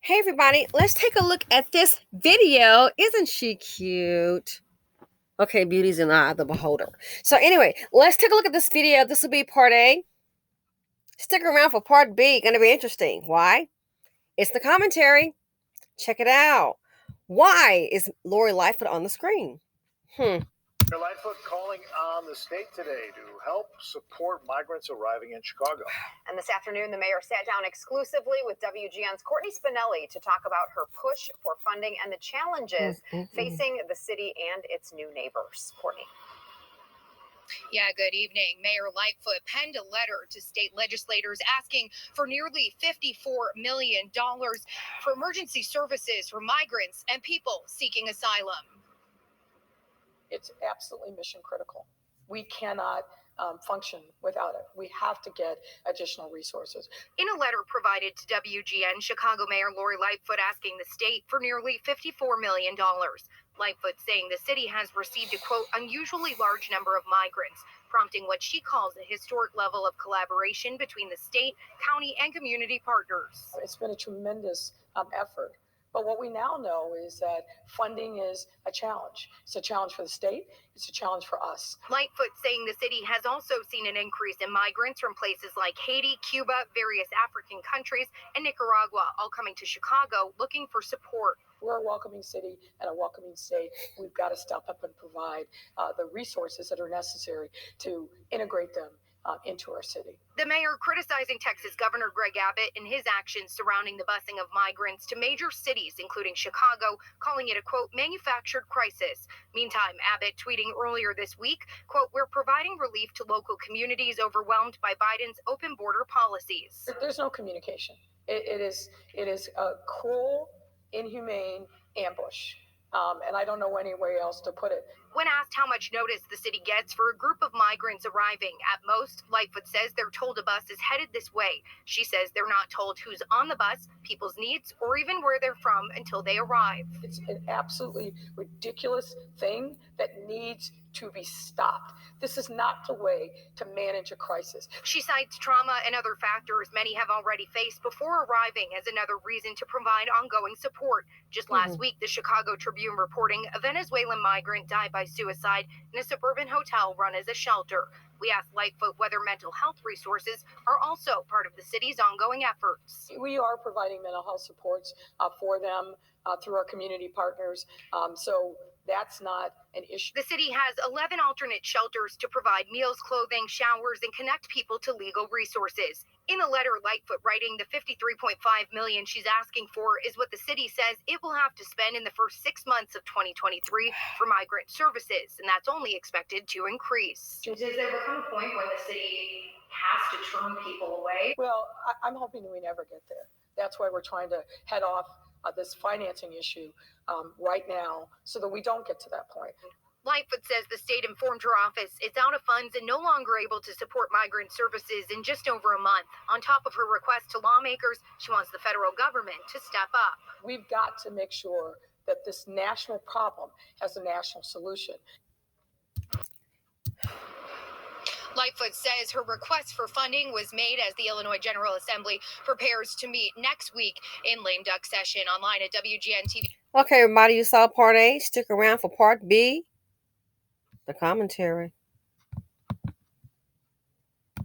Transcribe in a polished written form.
Hey everybody, let's take a look at this video. Isn't she cute? Okay, beauty's in the eye of the beholder. So anyway, let's take a look at this video. This will be part A. Stick around for part B. Going to be interesting. Why? It's the commentary. Check it out. Why is Lori Lightfoot on the screen? Lori Lightfoot calling on the state today to help support migrants arriving in Chicago. And this afternoon, the mayor sat down exclusively with WGN's Courtney Spinelli to talk about her push for funding and the challenges facing the city and its new neighbors. Courtney. Yeah, good evening. Mayor Lightfoot penned a letter to state legislators asking for nearly $54 million for emergency services for migrants and people seeking asylum. It's absolutely mission critical. We cannot function without it. We have to get additional resources. In a letter provided to WGN, Chicago Mayor Lori Lightfoot asking the state for nearly $54 million. Lightfoot saying the city has received a, quote, unusually large number of migrants, prompting what she calls a historic level of collaboration between the state, county, and community partners. It's been a tremendous effort. But what we now know is that funding is a challenge. It's a challenge for the state. It's a challenge for us. Lightfoot saying the city has also seen an increase in migrants from places like Haiti, Cuba, various African countries, and Nicaragua, all coming to Chicago looking for support. We're a welcoming city and a welcoming state. We've got to step up and provide the resources that are necessary to integrate them into our city. The mayor criticizing Texas Governor Greg Abbott and his actions surrounding the busing of migrants to major cities, including Chicago, calling it a, quote, manufactured crisis. Meantime, Abbott tweeting earlier this week, quote, we're providing relief to local communities overwhelmed by Biden's open border policies. There's no communication. It is a cruel, inhumane ambush. And I don't know any way else to put it. When asked how much notice the city gets for a group of migrants arriving, at most, Lightfoot says they're told a bus is headed this way. She says they're not told who's on the bus, people's needs, or even where they're from until they arrive. It's an absolutely ridiculous thing that needs to be stopped. This is not the way to manage a crisis. She cites trauma and other factors many have already faced before arriving as another reason to provide ongoing support. Just last week, the Chicago Tribune reporting a Venezuelan migrant died by suicide in a suburban hotel run as a shelter. We asked Lightfoot whether mental health resources are also part of the city's ongoing efforts. We are providing mental health supports for them through our community partners. So that's not an issue. The city has 11 alternate shelters to provide meals, clothing, showers, and connect people to legal resources. In a letter, Lightfoot writing the $53.5 million she's asking for is what the city says it will have to spend in the first 6 months of 2023 for migrant services, and that's only expected to increase. Does there become a point when the city has to turn people away? Well, I'm hoping we never get there. That's why we're trying to head off this financing issue right now so that we don't get to that point. Lightfoot says the state informed her office it's out of funds and no longer able to support migrant services in just over a month. On top of her request to lawmakers, she wants the federal government to step up. We've got to make sure that this national problem has a national solution. Lightfoot says her request for funding was made as the Illinois General Assembly prepares to meet next week in lame duck session. Online at WGN TV. Okay, everybody, you saw part A. Stick around for part B. The commentary.